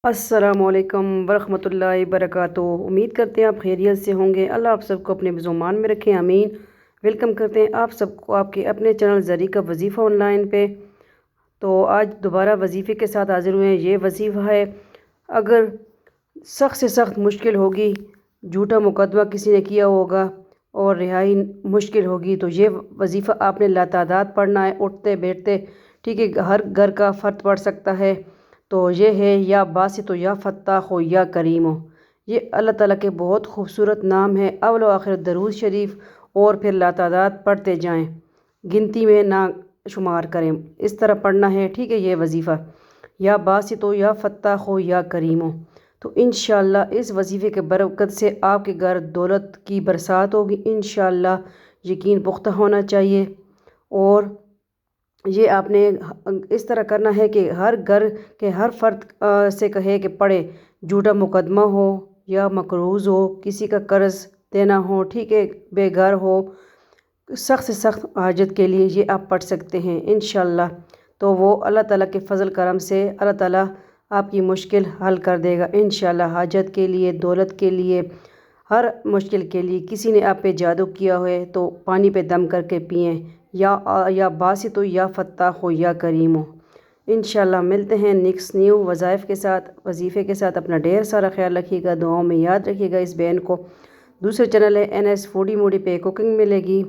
अस्सलामुअलैकुम वरहमतुल्लाहि वबरकातुहू। उम्मीद करते हैं आप खैरियत से होंगे। अल्लाह आप सबको अपने ज़ुबान में रखें, आमीन। वेलकम करते हैं आप सबको आपके अपने चैनल ज़रीका वजीफ़ा ऑनलाइन पे। तो आज दोबारा वजीफ़े के साथ हाज़िर हुए हैं। ये वजीफ़ा है, अगर सख्त से सख्त मुश्किल होगी, झूठा मुकदमा किसी ने किया होगा और रिहाई मुश्किल होगी, तो ये वजीफ़ा आपने लातादाद पढ़ना है, उठते बैठते। ठीक है, हर घर का फ़र्द पढ़ सकता है। तो ये है, या बासित हो, या फ़त्ताह हो, या करीम हो। ये अल्लाह ताला के बहुत खूबसूरत नाम है। अव्वल व आखिर दरूद शरीफ और फिर लातादाद पढ़ते जाएं, गिनती में ना शुमार करें। इस तरह पढ़ना है। ठीक है, ये वजीफ़ा, या बासित हो, या फ़त्ताह हो, या करीम हो। तो इंशाअल्लाह इस वजीफ़े के बरकत से आपके घर दौलत की बरसात होगी इंशाअल्लाह। यकीन पुख्ता होना चाहिए। और ये आपने इस तरह करना है कि हर घर के हर फर्द से कहे कि पढ़े, झूठा मुकदमा हो या मकरूज़ हो, किसी का कर्ज़ देना हो, ठीक है, बेघर हो, सख्त से सख्त हाजत के लिए ये आप पढ़ सकते हैं इंशाअल्लाह। तो वो अल्लाह ताला के फ़ज़ल करम से अल्लाह ताला आपकी मुश्किल हल कर देगा इंशाअल्लाह। हाजत के लिए, दौलत के लिए, हर मुश्किल के लिए। किसी ने आप पे जादू किया है तो पानी पे दम करके पिएं, या बासित हो, या फ़त्ताह हो, या करीम हो। इंशाअल्लाह मिलते हैं नेक्स्ट न्यू वज़ाइफ़ के साथ, वजीफ़े के साथ। अपना ढेर सारा ख्याल रखिएगा, दुआओं में याद रखिएगा इस बहन को। दूसरे चैनल है NS फूडी मूडी पे कुकिंग मिलेगी,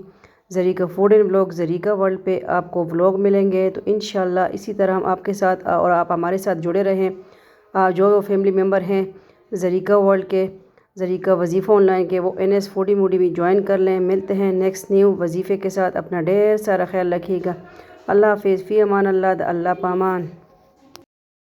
Zarika food and blog, Zarika world पे आपको व्लॉग मिलेंगे। तो इंशाअल्लाह इसी तरह हम आपके साथ और आप हमारे साथ जुड़े रहें। जो फैमिली मेम्बर हैं ज़रीका वर्ल्ड के, ज़रीका वजीफ़ा ऑनलाइन के, वो NS फूडी मूडी भी ज्वाइन कर लें। मिलते हैं नेक्स्ट न्यू वजीफ़े के साथ। अपना ढेर सारा ख्याल रखिएगा। अल्लाह हाफ़िज़, फ़ी अमान अल्लाह, अल्लाह पामान।